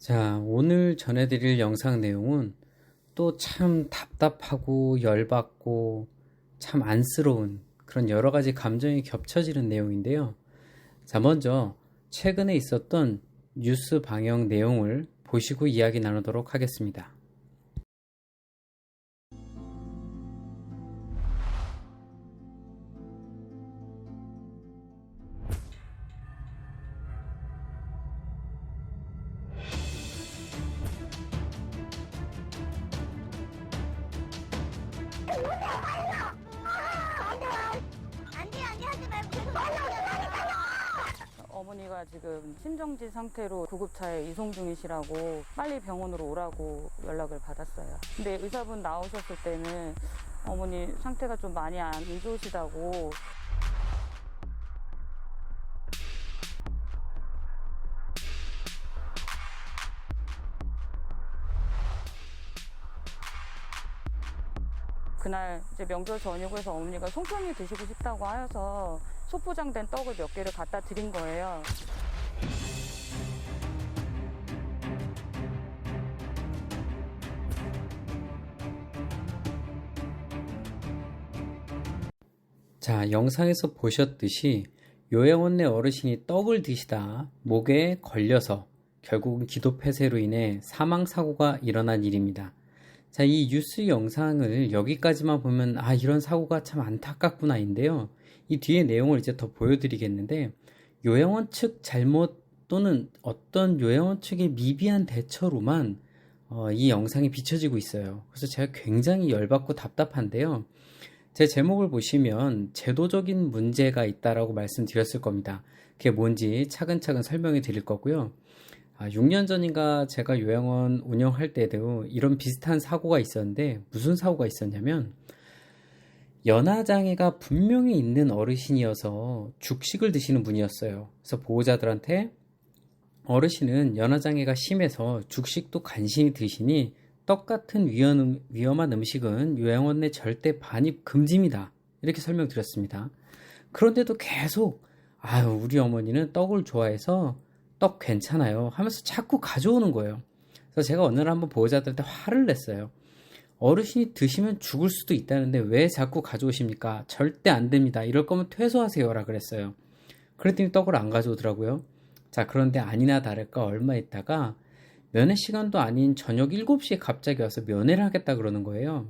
자, 오늘 전해드릴 영상 내용은 또 참 답답하고 열받고 참 안쓰러운 그런 여러 가지 감정이 겹쳐지는 내용인데요. 자, 먼저 최근에 있었던 뉴스 방영 내용을 보시고 이야기 나누도록 하겠습니다. 어머니가 지금 심정지 상태로 구급차에 이송 중이시라고 빨리 병원으로 오라고 연락을 받았어요. 근데 의사분 나오셨을 때는 어머니 상태가 좀 많이 안 좋으시다고. 그날 이제 명절 저녁을 해서 어머니가 송편이 드시고 싶다고 하여서 소포장된 떡을 몇 개를 갖다 드린 거예요. 자, 영상에서 보셨듯이 요양원내 어르신이 떡을 드시다 목에 걸려서 결국은 기도폐쇄로 인해 사망사고가 일어난 일입니다. 자, 이 뉴스 영상을 여기까지만 보면 이런 사고가 참 안타깝구나인데요. 이 뒤에 내용을 이제 더 보여드리겠는데, 요양원 측 잘못 또는 어떤 요양원 측의 미비한 대처로만 이 영상이 비춰지고 있어요. 그래서 제가 굉장히 열받고 답답한데요. 제 제목을 보시면 제도적인 문제가 있다라고 말씀드렸을 겁니다. 그게 뭔지 차근차근 설명해 드릴 거고요. 6년 전인가 제가 요양원 운영할 때도 이런 비슷한 사고가 있었는데, 무슨 사고가 있었냐면 연하장애가 분명히 있는 어르신이어서 죽식을 드시는 분이었어요. 그래서 보호자들한테 어르신은 연하장애가 심해서 죽식도 간신히 드시니 떡같은 위험한 음식은 요양원 내 절대 반입 금지입니다, 이렇게 설명드렸습니다. 그런데도 계속 우리 어머니는 떡을 좋아해서 떡 괜찮아요 하면서 자꾸 가져오는 거예요. 그래서 제가 어느 날 한번 보호자들한테 화를 냈어요. 어르신이 드시면 죽을 수도 있다는데 왜 자꾸 가져오십니까? 절대 안 됩니다. 이럴 거면 퇴소하세요 라 그랬어요. 그랬더니 떡을 안 가져오더라고요. 자, 그런데 아니나 다를까 얼마 있다가 면회 시간도 아닌 저녁 7시에 갑자기 와서 면회를 하겠다 그러는 거예요.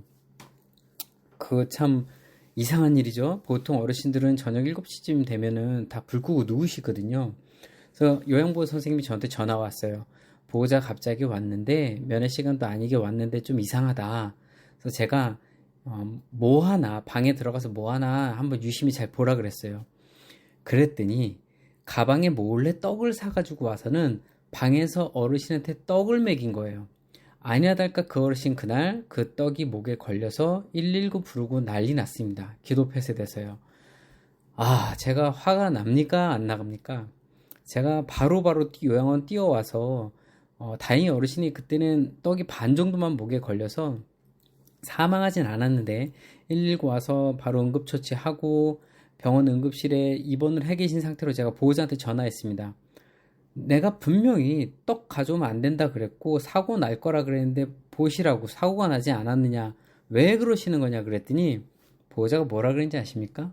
그거 참 이상한 일이죠. 보통 어르신들은 저녁 7시쯤 되면은 다 불 끄고 누우시거든요. 그래서 요양보호 선생님이 저한테 전화 왔어요. 보호자 갑자기 왔는데 면회 시간도 아니게 왔는데 좀 이상하다. 그래서 제가 방에 들어가서 뭐 하나 한번 유심히 잘 보라 그랬어요. 그랬더니 가방에 몰래 떡을 사가지고 와서는 방에서 어르신한테 떡을 먹인 거예요. 아니나 다를까 그 어르신 그날 그 떡이 목에 걸려서 119 부르고 난리 났습니다. 기도폐쇄돼서요. 제가 화가 납니까? 안 나갑니까? 제가 바로바로 요양원 뛰어와서 다행히 어르신이 그때는 떡이 반 정도만 목에 걸려서 사망하진 않았는데 119 와서 바로 응급처치하고 병원 응급실에 입원을 해 계신 상태로 제가 보호자한테 전화했습니다. 내가 분명히 떡 가져오면 안 된다 그랬고 사고 날 거라 그랬는데 보시라고 사고가 나지 않았느냐, 왜 그러시는 거냐 그랬더니 보호자가 뭐라 그랬는지 아십니까?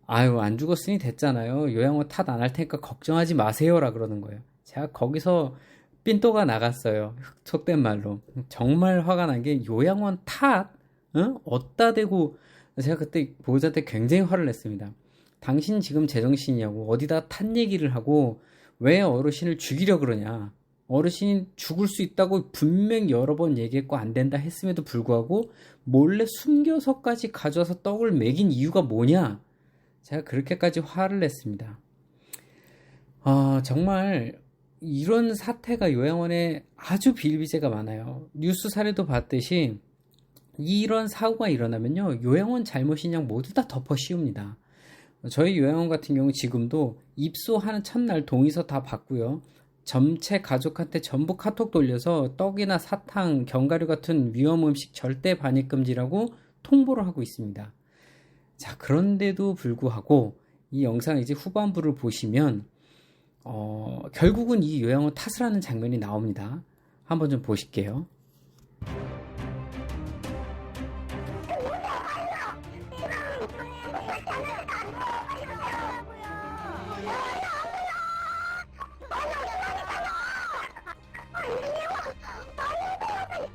안 죽었으니 됐잖아요. 요양원 탓 안 할 테니까 걱정하지 마세요라 그러는 거예요. 제가 거기서 삔또가 나갔어요. 속된 말로. 정말 화가 난 게 요양원 탓? 어디다 대고. 제가 그때 보호자한테 굉장히 화를 냈습니다. 당신 지금 제정신이냐고, 어디다 탓 얘기를 하고 왜 어르신을 죽이려 그러냐. 어르신이 죽을 수 있다고 분명 여러 번 얘기했고 안 된다 했음에도 불구하고 몰래 숨겨서까지 가져와서 떡을 먹인 이유가 뭐냐. 제가 그렇게까지 화를 냈습니다. 정말 이런 사태가 요양원에 아주 비일비재가 많아요. 뉴스 사례도 봤듯이 이런 사고가 일어나면요, 요양원 잘못이냐 모두 다 덮어 씌웁니다. 저희 요양원 같은 경우 지금도 입소하는 첫날 동의서 다 받고요, 전체 가족한테 전부 카톡 돌려서 떡이나 사탕, 견과류 같은 위험 음식 절대 반입 금지라고 통보를 하고 있습니다. 자, 그런데도 불구하고 이 영상 이제 후반부를 보시면 결국은 이 요양원 탓을 하는 장면이 나옵니다. 한번 좀 보실게요.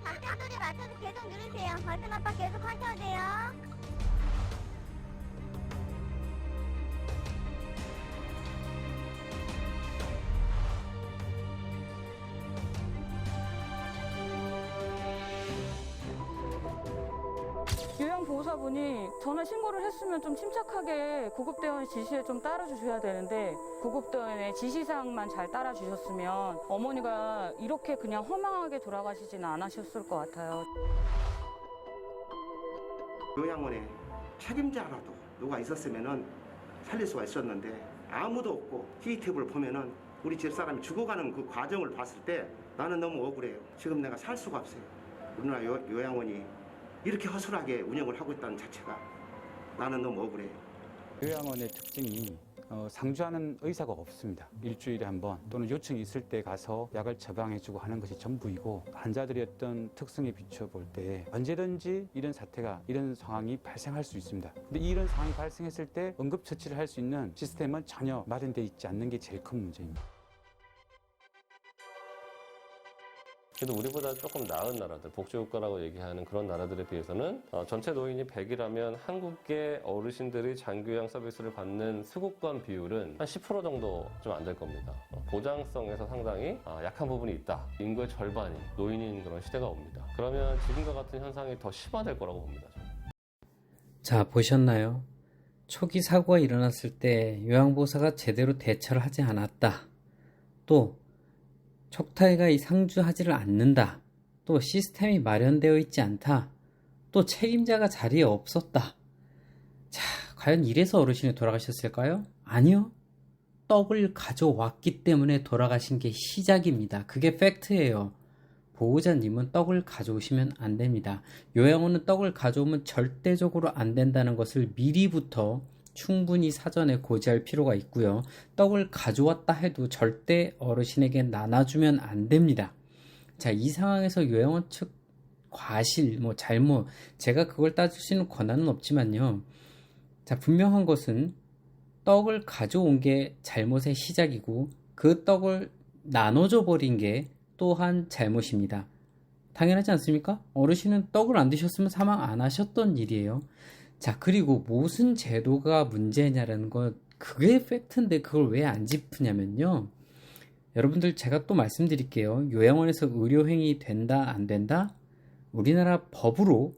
각도를 맞춰서 계속 누르세요. 버튼 압박 계속 하셔야 돼요. 요양보호사분이 전화 신고를 했으면 좀 침착하게 구급대원 지시에 좀 따라주셔야 되는데 구급대원의 지시사항만 잘 따라주셨으면 어머니가 이렇게 그냥 허망하게 돌아가시지는 않으셨을 것 같아요. 요양원에 책임자라도 누가 있었으면은 살릴 수가 있었는데 아무도 없고 CCTV를 보면은 우리 집사람이 죽어가는 그 과정을 봤을 때 나는 너무 억울해요. 지금 내가 살 수가 없어요. 우리나라 요양원이 이렇게 허술하게 운영을 하고 있다는 자체가 나는 너무 억울해요. 요양원의 특징이 상주하는 의사가 없습니다. 일주일에 한 번 또는 요청이 있을 때 가서 약을 처방해주고 하는 것이 전부이고 환자들의 어떤 특성에 비춰볼 때 언제든지 이런 상황이 발생할 수 있습니다. 근데 이런 상황이 발생했을 때 응급처치를 할 수 있는 시스템은 전혀 마련되어 있지 않는 게 제일 큰 문제입니다. 그래도 우리보다 조금 나은 나라들, 복지국가라고 얘기하는 그런 나라들에 비해서는 전체 노인이 100이라면 한국의 어르신들이 장기요양 서비스를 받는 수급관 비율은 한 10% 정도 좀 안 될 겁니다. 보장성에서 상당히 약한 부분이 있다. 인구의 절반이 노인인 그런 시대가 옵니다. 그러면 지금과 같은 현상이 더 심화될 거라고 봅니다. 저는. 자, 보셨나요? 초기 사고가 일어났을 때 요양보호사가 제대로 대처를 하지 않았다. 또 촉탁이가 상주하지를 않는다. 또 시스템이 마련되어 있지 않다. 또 책임자가 자리에 없었다. 자, 과연 이래서 어르신이 돌아가셨을까요? 아니요. 떡을 가져왔기 때문에 돌아가신 게 시작입니다. 그게 팩트예요. 보호자님은 떡을 가져오시면 안 됩니다. 요양원은 떡을 가져오면 절대적으로 안 된다는 것을 미리부터 충분히 사전에 고지할 필요가 있고요. 떡을 가져왔다 해도 절대 어르신에게 나눠주면 안 됩니다. 자, 이 상황에서 요양원 측 과실, 잘못, 제가 그걸 따질 수 있는 권한은 없지만요. 자, 분명한 것은 떡을 가져온 게 잘못의 시작이고 그 떡을 나눠줘 버린 게 또한 잘못입니다. 당연하지 않습니까? 어르신은 떡을 안 드셨으면 사망 안 하셨던 일이에요. 자, 그리고 무슨 제도가 문제냐라는 것, 그게 팩트인데 그걸 왜 안 짚으냐면요. 여러분들 제가 또 말씀드릴게요. 요양원에서 의료행위 된다 안 된다? 우리나라 법으로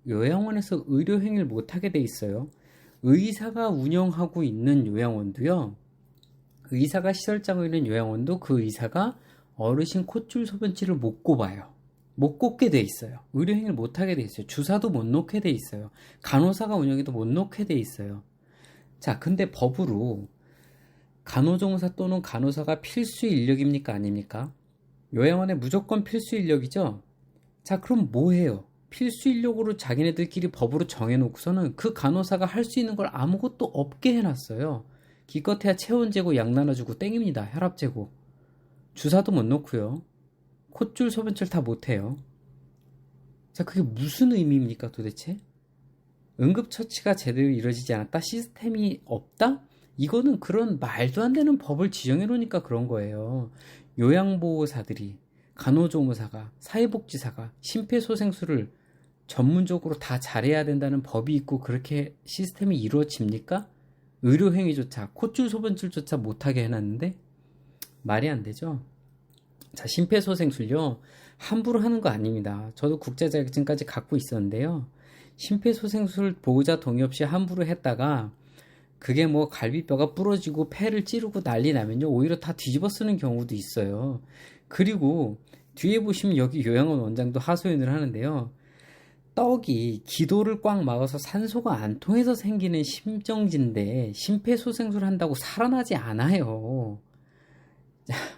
요양원에서 의료행위를 못하게 돼 있어요. 의사가 운영하고 있는 요양원도요. 의사가 시설 짜고 있는 요양원도 그 의사가 어르신 콧줄 소변치를 못 꼽아요. 못 꼽게 돼 있어요. 의료행위를 못하게 돼 있어요. 주사도 못 놓게 돼 있어요. 간호사가 운영해도 못 놓게 돼 있어요. 자, 근데 법으로 간호조무사 또는 간호사가 필수 인력입니까? 아닙니까? 요양원에 무조건 필수 인력이죠? 자, 그럼 뭐 해요? 필수 인력으로 자기네들끼리 법으로 정해놓고서는 그 간호사가 할 수 있는 걸 아무것도 없게 해놨어요. 기껏해야 체온 재고, 약 나눠주고 땡입니다. 혈압 재고. 주사도 못 놓고요. 콧줄 소변줄 다 못해요. 자, 그게 무슨 의미입니까 도대체? 응급처치가 제대로 이루어지지 않았다? 시스템이 없다? 이거는 그런 말도 안 되는 법을 지정해 놓으니까 그런 거예요. 요양보호사들이, 간호조무사가, 사회복지사가 심폐소생술을 전문적으로 다 잘해야 된다는 법이 있고 그렇게 시스템이 이루어집니까? 의료행위조차, 콧줄 소변줄조차 못하게 해놨는데 말이 안 되죠. 자, 심폐소생술요, 함부로 하는 거 아닙니다. 저도 국제자격증까지 갖고 있었는데요. 심폐소생술 보호자 동의 없이 함부로 했다가 그게 갈비뼈가 부러지고 폐를 찌르고 난리 나면요, 오히려 다 뒤집어 쓰는 경우도 있어요. 그리고 뒤에 보시면 여기 요양원 원장도 하소연을 하는데요. 떡이 기도를 꽉 막아서 산소가 안 통해서 생기는 심정지인데 심폐소생술 한다고 살아나지 않아요.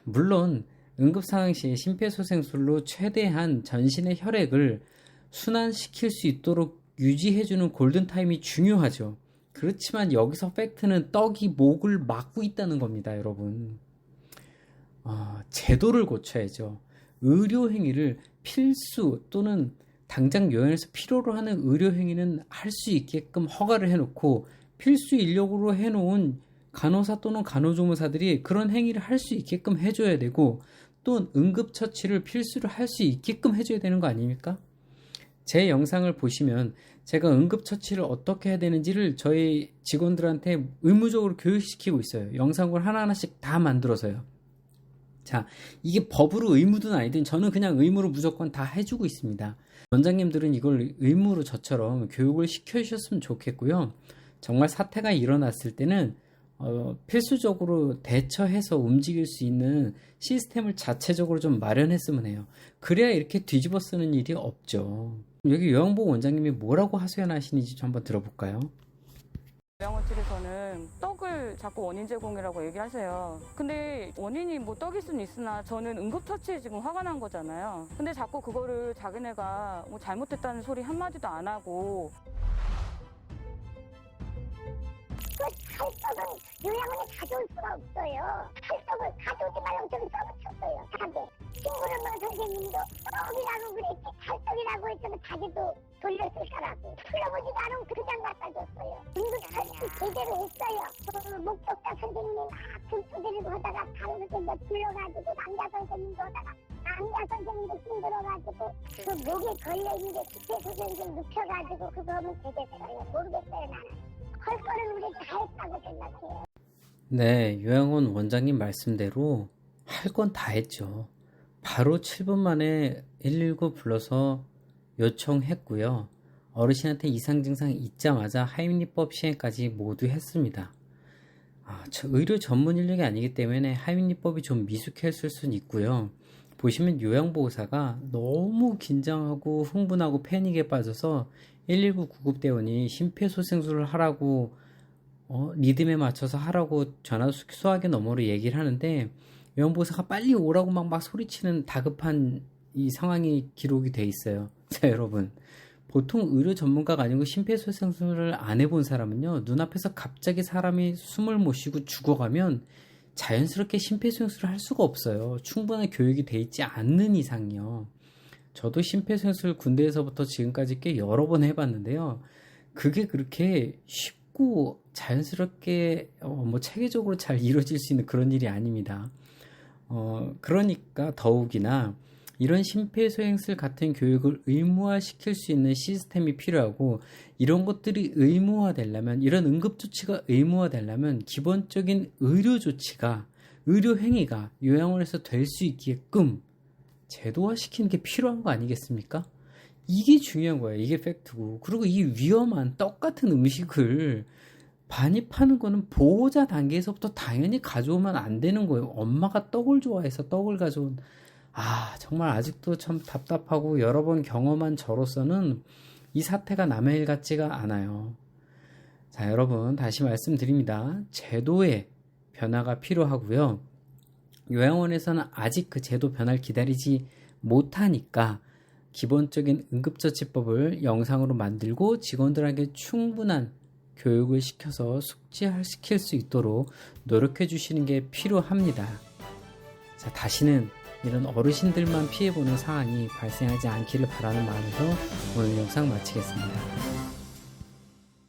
물론 응급상황 시 심폐소생술로 최대한 전신의 혈액을 순환시킬 수 있도록 유지해주는 골든타임이 중요하죠. 그렇지만 여기서 팩트는 떡이 목을 막고 있다는 겁니다, 여러분. 제도를 고쳐야죠. 의료 행위를 필수 또는 당장 요양에서 필요로 하는 의료 행위는 할 수 있게끔 허가를 해놓고 필수 인력으로 해놓은 간호사 또는 간호조무사들이 그런 행위를 할 수 있게끔 해줘야 되고 또 응급처치를 필수로 할 수 있게끔 해줘야 되는 거 아닙니까? 제 영상을 보시면 제가 응급처치를 어떻게 해야 되는지를 저희 직원들한테 의무적으로 교육시키고 있어요. 영상을 하나하나씩 다 만들어서요. 자, 이게 법으로 의무든 아니든 저는 그냥 의무로 무조건 다 해주고 있습니다. 원장님들은 이걸 의무로 저처럼 교육을 시켜주셨으면 좋겠고요. 정말 사태가 일어났을 때는 필수적으로 대처해서 움직일 수 있는 시스템을 자체적으로 좀 마련했으면 해요. 그래야 이렇게 뒤집어 쓰는 일이 없죠. 여기 요양보호 원장님이 뭐라고 하소연하시는지 좀 한번 들어볼까요? 요양원 측에서는 떡을 자꾸 원인 제공이라고 얘기를 하세요. 근데 원인이 뭐 떡일 수는 있으나 저는 응급처치에 지금 화가 난 거잖아요. 근데 자꾸 그거를 자기네가 뭐 잘못됐다는 소리 한마디도 안 하고 칼떡은 요양원에 가져올 수가 없어요. 칼떡을 가져오지 말라고 저기 써붙였어요. 자기 친구를 뭐 선생님도 떡이라고 그랬지 칼떡이라고 했으면 자기도 돌렸을 거라고. 풀러보지도 않으면 그냥 갖다 줬어요. 응급처치 제대로 했어요. 그 목격자 선생님이 막 등수 들이고 하다가 다른 선생님도 불러가지고 남자 선생님도 하다가 남자 선생님도 힘들어가지고 그 목에 걸려있는 게 기체소견을 눕혀가지고 그거 하면 되겠어요. 모르겠어요 나는. 할 거는 우리 다 했다고 생각해요. 네, 요양원 원장님 말씀대로 할 건 다 했죠. 바로 7분 만에 119 불러서 요청했고요. 어르신한테 이상 증상이 있자마자 하임리법 시행까지 모두 했습니다. 의료 전문 인력이 아니기 때문에 하임리법이 좀 미숙했을 수는 있고요. 보시면 요양보호사가 너무 긴장하고 흥분하고 패닉에 빠져서 119 구급대원이 심폐소생술을 하라고 리듬에 맞춰서 하라고 전화수화기 너머로 얘기를 하는데 요양보호사가 빨리 오라고 막 소리치는 다급한 이 상황이 기록이 돼 있어요. 자, 여러분, 보통 의료 전문가가 아니고 심폐소생술을 안 해본 사람은요, 눈앞에서 갑자기 사람이 숨을 못 쉬고 죽어가면 자연스럽게 심폐소생술을 할 수가 없어요. 충분한 교육이 돼 있지 않는 이상이요. 저도 심폐소생술 군대에서부터 지금까지 꽤 여러 번 해봤는데요. 그게 그렇게 쉽고 자연스럽게 뭐 체계적으로 잘 이루어질 수 있는 그런 일이 아닙니다. 그러니까 더욱이나 이런 심폐소생술 같은 교육을 의무화시킬 수 있는 시스템이 필요하고 이런 것들이 의무화되려면 이런 응급조치가 의무화되려면 기본적인 의료조치가 의료 행위가 요양원에서 될 수 있게끔 제도화시키는 게 필요한 거 아니겠습니까? 이게 중요한 거예요. 이게 팩트고. 그리고 이 위험한 떡 같은 음식을 반입하는 거는 보호자 단계에서부터 당연히 가져오면 안 되는 거예요. 엄마가 떡을 좋아해서 떡을 가져온 정말 아직도 참 답답하고 여러 번 경험한 저로서는 이 사태가 남의 일 같지가 않아요. 자, 여러분 다시 말씀드립니다. 제도의 변화가 필요하고요. 요양원에서는 아직 그 제도 변화를 기다리지 못하니까 기본적인 응급처치법을 영상으로 만들고 직원들에게 충분한 교육을 시켜서 숙지시킬 수 있도록 노력해 주시는 게 필요합니다. 자, 다시는 이런 어르신들만 피해보는 상황이 발생하지 않기를 바라는 마음에서 오늘 영상 마치겠습니다.